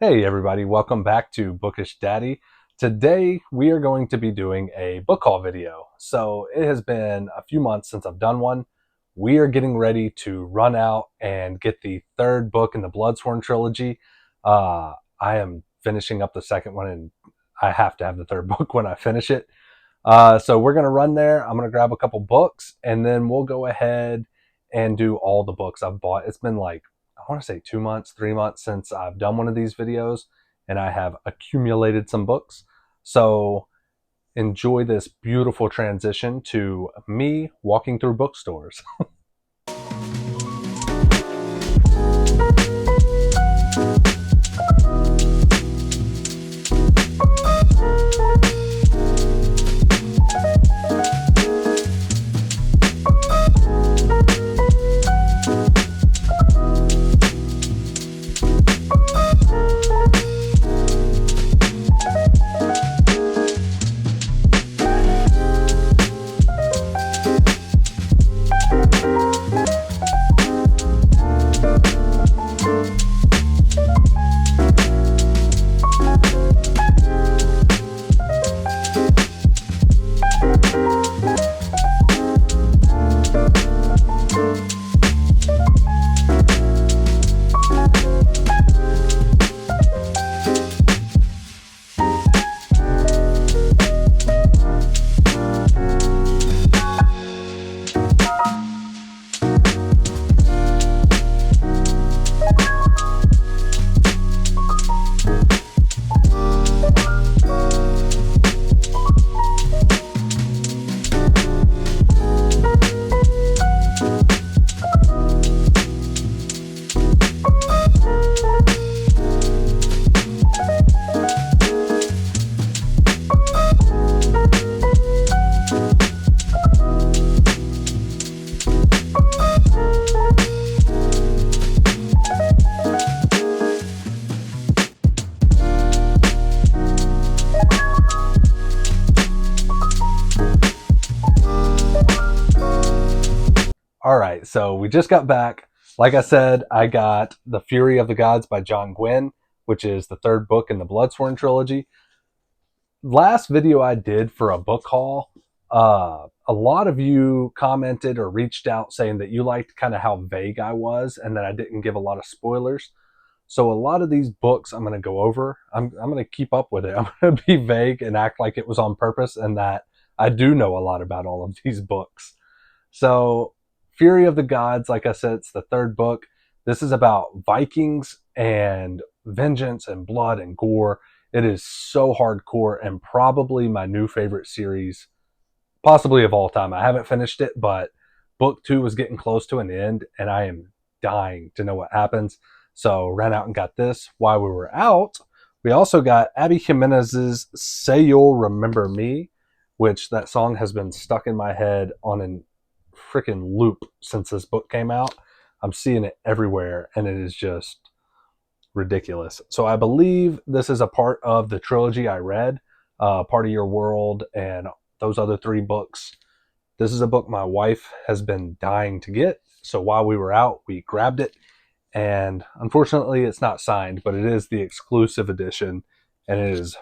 Hey everybody, welcome back to Bookish Daddy. Today we are going to be doing a book haul video. So it has been a few months since I've done one. We are getting ready to run out and get the third book in the Bloodsworn trilogy. I am finishing up the second one and I have to have the third book when I finish it. So we're going to run there. I'm going to grab a couple books and then we'll go ahead and do all the books I've bought. It's been like, I want to say 2 months, 3 months since I've done one of these videos and I have accumulated some books. So enjoy this beautiful transition to me walking through bookstores. All right, so we just got back. Like I said, I got The Fury of the Gods by John Gwynne, which is the third book in the Bloodsworn trilogy. Last video I did for a book haul, a lot of you commented or reached out saying that you liked kind of how vague I was and that I didn't give a lot of spoilers. So a lot of these books I'm going to go over. I'm going to keep up with it. I'm going to be vague and act like it was on purpose and that I do know a lot about all of these books. So Fury of the Gods, like I said, it's the third book. This is about Vikings and vengeance and blood and gore. It is so hardcore and probably my new favorite series, possibly of all time. I haven't finished it, but book 2 was getting close to an end and I am dying to know what happens. So ran out and got this. While we were out, we also got Abby Jimenez's Say You'll Remember Me, which that song has been stuck in my head on an freaking loop since this book came out. I'm seeing it everywhere and it is just ridiculous. So I believe this is a part of the trilogy I read, Part of Your World and those other 3 books. This is a book my wife has been dying to get. So while we were out, we grabbed it. And unfortunately, it's not signed, but it is the exclusive edition. And it is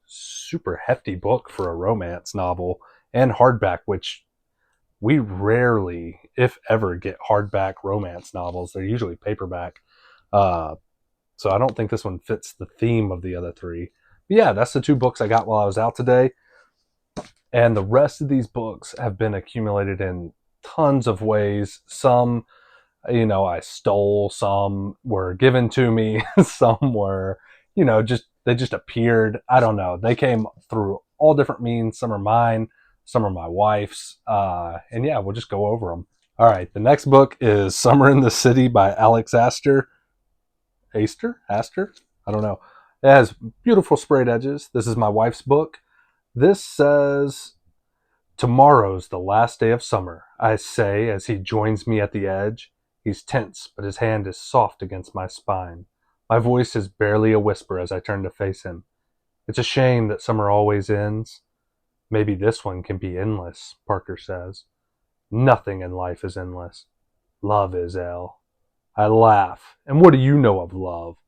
super hefty book for a romance novel and hardback, which we rarely, if ever, get hardback romance novels. They're usually paperback. So I don't think this one fits the theme of the other 3. But yeah, that's the 2 books I got while I was out today. And the rest of these books have been accumulated in tons of ways. Some, I stole. Some were given to me. Some were, they just appeared. I don't know. They came through all different means. Some are mine. Some are my wife's. And yeah, we'll just go over them. All right. The next book is Summer in the City by Alex Astor. Aster? I don't know. It has beautiful sprayed edges. This is my wife's book. This says, tomorrow's the last day of summer, I say as he joins me at the edge. He's tense, but his hand is soft against my spine. My voice is barely a whisper as I turn to face him. It's a shame that summer always ends. Maybe this one can be endless, Parker says. Nothing in life is endless. Love is, Elle. I laugh. And what do you know of love?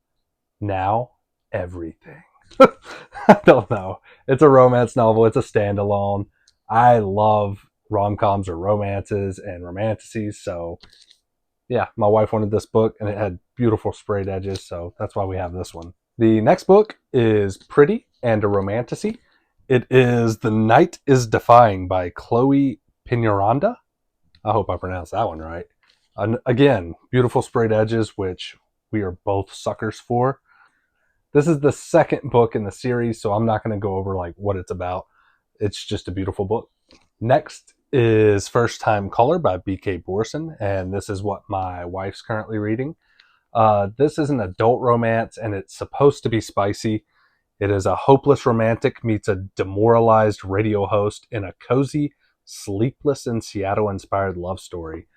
Now, everything. I don't know. It's a romance novel. It's a standalone. I love rom-coms or romances and romanticies. So yeah, my wife wanted this book and it had beautiful sprayed edges. So that's why we have this one. The next book is Pretty and a Romantasy. It is The Night is Defying by Chloe Piñaranda. I hope I pronounced that one right. Again, beautiful sprayed edges, which we are both suckers for. This is the second book in the series, so I'm not going to go over like what it's about. It's just a beautiful book. Next is First Time Caller by B.K. Borson, and this is what my wife's currently reading. This is an adult romance, and it's supposed to be spicy. It is a hopeless romantic meets a demoralized radio host in a cozy, sleepless in Seattle-inspired love story.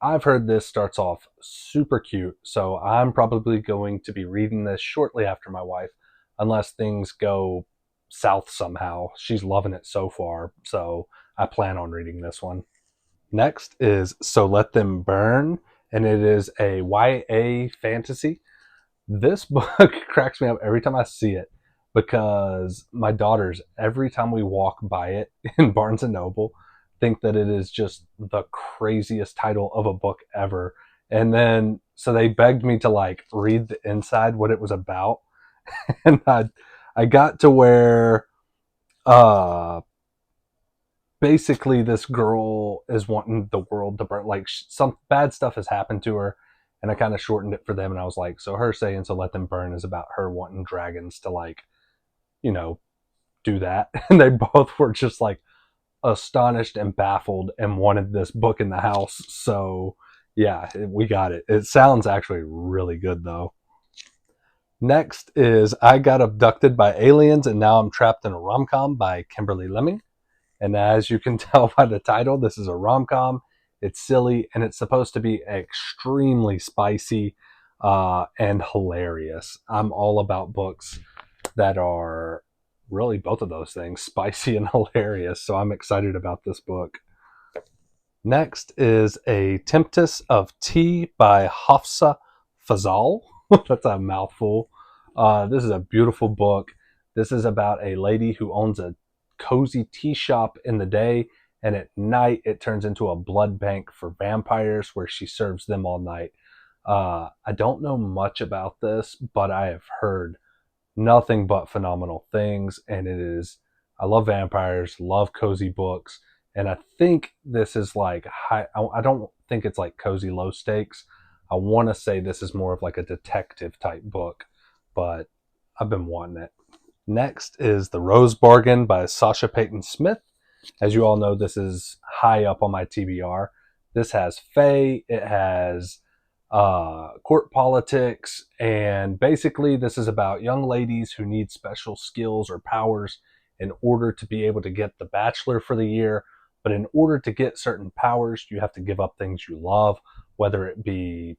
I've heard this starts off super cute, so I'm probably going to be reading this shortly after my wife, unless things go south somehow. She's loving it so far, so I plan on reading this one. Next is So Let Them Burn, and it is a YA fantasy. This book cracks me up every time I see it because my daughters, every time we walk by it in Barnes and Noble, think that it is just the craziest title of a book ever. And then, so they begged me to like read the inside, what it was about. And I got to where, uh, basically this girl is wanting the world to burn. Like some bad stuff has happened to her. And I kind of shortened it for them. And I was like, so her saying, so let them burn is about her wanting dragons to like, you know, do that. And they both were just like, astonished and baffled and wanted this book in the house. So yeah, we got it. It sounds actually really good though. Next is I Got Abducted by Aliens and Now I'm Trapped in a Rom-Com by Kimberly Lemming. And as you can tell by the title, this is a rom-com. It's silly and it's supposed to be extremely spicy and hilarious. I'm all about books that are really both of those things, spicy and hilarious. So I'm excited about this book. Next is A Tempest of Tea by Hafsa Fazal. That's a mouthful. This is a beautiful book. This is about a lady who owns a cozy tea shop in the day, and at night it turns into a blood bank for vampires where she serves them all night. I don't know much about this, but I have heard nothing but phenomenal things, and it is, I love vampires, love cozy books, and I think this is like high, I don't think it's like cozy low stakes. I want to say this is more of like a detective type book, but I've been wanting it. Next is The Rose Bargain by Sasha Payton Smith. As you all know, this is high up on my TBR. This has fae, it has court politics, and basically this is about young ladies who need special skills or powers in order to be able to get the bachelor for the year. But in order to get certain powers, you have to give up things you love, whether it be,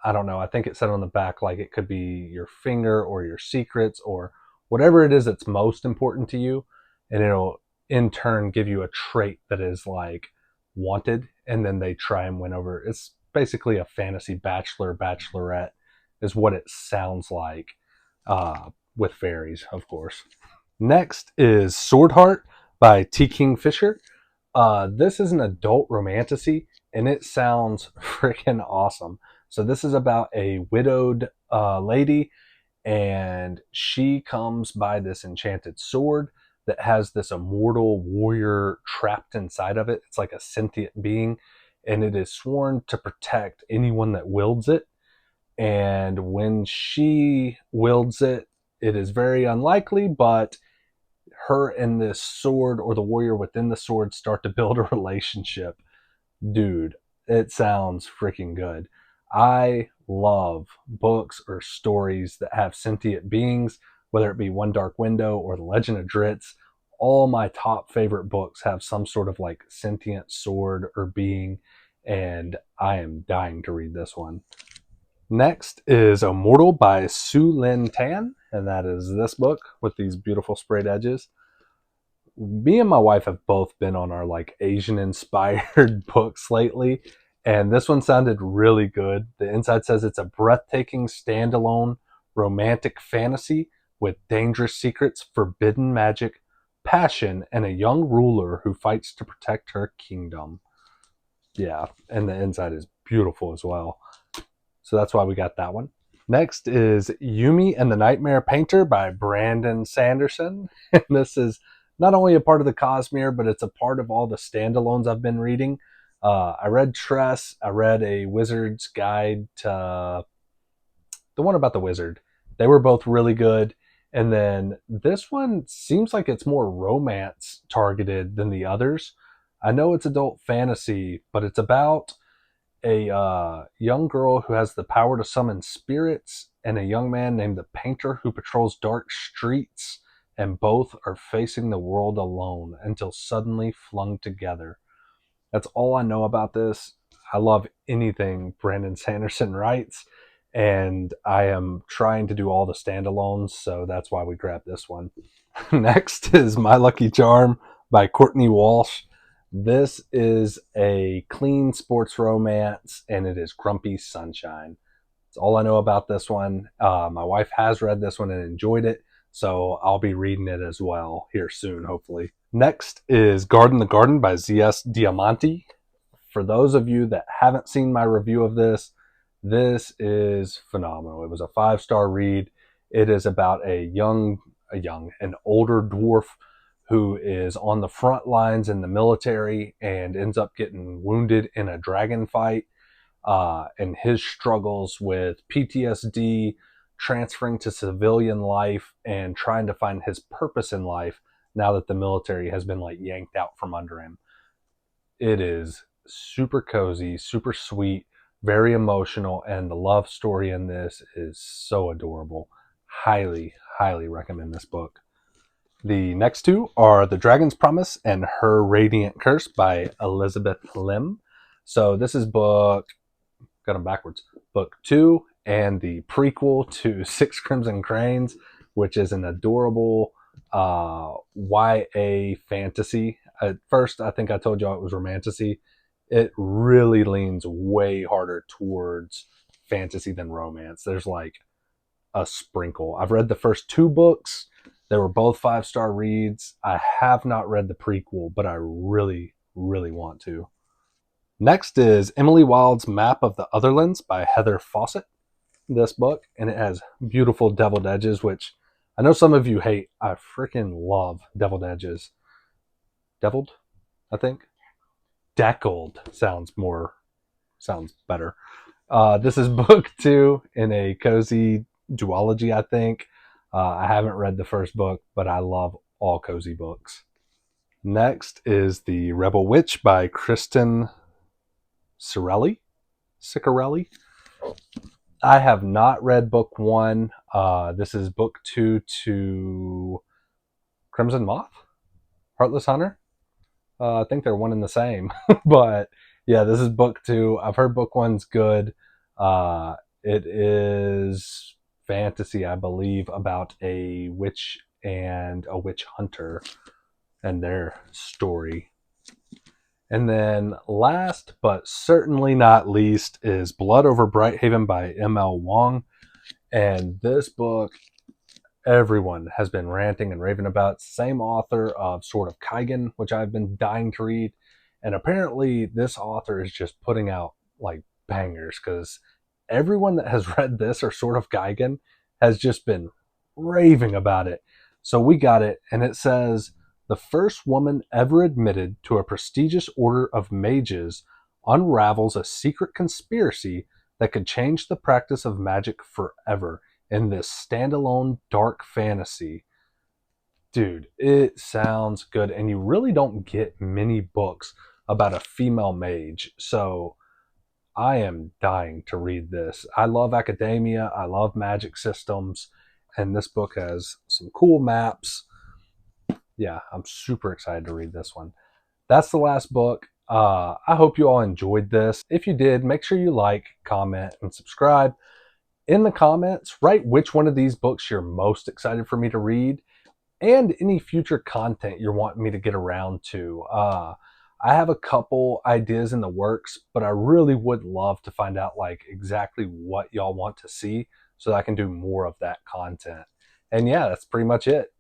I don't know, I think it said on the back like it could be your finger or your secrets or whatever it is that's most important to you, and it'll in turn give you a trait that is like wanted, and then they try and win over. It's basically a fantasy bachelor bachelorette is what it sounds like, with fairies, of course. Next is Swordheart by T. Kingfisher. This is an adult romantasy, and it sounds freaking awesome. So this is about a widowed lady, and she comes by this enchanted sword that has this immortal warrior trapped inside of it. It's like a sentient being, and it is sworn to protect anyone that wields it. And when she wields it, it is very unlikely, but her and this sword or the warrior within the sword start to build a relationship. Dude, it sounds freaking good. I love books or stories that have sentient beings, whether it be One Dark Window or The Legend of Dritz. All my top favorite books have some sort of like sentient sword or being, and I am dying to read this one. Next is Immortal by Su Lin Tan, and that is this book with these beautiful sprayed edges. Me and my wife have both been on our like Asian inspired books lately, and this one sounded really good. The inside says it's a breathtaking standalone romantic fantasy with dangerous secrets, forbidden magic, passion, and a young ruler who fights to protect her kingdom. Yeah, and the inside is beautiful as well. So that's why we got that one. Next is Yumi and the Nightmare Painter by Brandon Sanderson. And this is not only a part of the Cosmere, but it's a part of all the standalones I've been reading. I read Tress. I read A Wizard's Guide to the one about the wizard. They were both really good. And then this one seems like it's more romance targeted than the others. I know it's adult fantasy, but it's about a young girl who has the power to summon spirits and a young man named the Painter who patrols dark streets, and both are facing the world alone until suddenly flung together. That's all I know about this. I love anything Brandon Sanderson writes, and I am trying to do all the standalones, so that's why we grabbed this one. Next is My Lucky Charm by Courtney Walsh. This is a clean sports romance, and it is grumpy sunshine. That's all I know about this one. My wife has read this one and enjoyed it, so I'll be reading it as well here soon, hopefully. Next is Garden the Garden by Z.S. Diamante. For those of you that haven't seen my review of this, this is phenomenal. It was a 5-star read. It is about an older dwarf who is on the front lines in the military and ends up getting wounded in a dragon fight, and his struggles with PTSD, transferring to civilian life, and trying to find his purpose in life now that the military has been like yanked out from under him. It is super cozy, super sweet, very emotional, and the love story in this is so adorable. Highly, highly recommend this book. The next two are The Dragon's Promise and Her Radiant Curse by Elizabeth Lim. So this is book, got them backwards, book 2 and the prequel to Six Crimson Cranes, which is an adorable YA fantasy. At first, I think I told y'all it was romantasy. It really leans way harder towards fantasy than romance. There's like a sprinkle. I've read the first 2 books. They were both 5-star reads. I have not read the prequel, but I really, really want to. Next is Emily Wilde's Map of the Otherlands by Heather Fawcett. This book, and it has beautiful deviled edges, which I know some of you hate. I freaking love deviled edges. Deviled, I think. Deckled sounds better. This is book 2 in a cozy duology, I think. I haven't read the first book, but I love all cozy books. Next is The Rebel Witch by Kristen Ciccarelli. I have not read book 1. This is book 2 to Crimson Moth? Heartless Hunter? I think they're one and the same. But yeah, this is book 2. I've heard book 1's good. It is fantasy, I believe, about a witch and a witch hunter and their story. And then last but certainly not least is Blood Over Brighthaven by M.L. Wong. And this book, everyone has been ranting and raving about. Same author of Sword of Kaigen, which I've been dying to read. And apparently this author is just putting out like bangers, because everyone that has read this or Sword of Kaigen has just been raving about it. So we got it, and it says, the first woman ever admitted to a prestigious order of mages unravels a secret conspiracy that could change the practice of magic forever in this standalone dark fantasy. Dude, it sounds good, and you really don't get many books about a female mage, so I am dying to read this. I love academia, I love magic systems, and this book has some cool maps. Yeah, I'm super excited to read this one. That's the last book. I hope you all enjoyed this. If you did, make sure you like, comment, and subscribe. In the comments, write which one of these books you're most excited for me to read, and any future content you're wanting me to get around to. I have a couple ideas in the works, but I really would love to find out like exactly what y'all want to see. so that I can do more of that content. And yeah, that's pretty much it.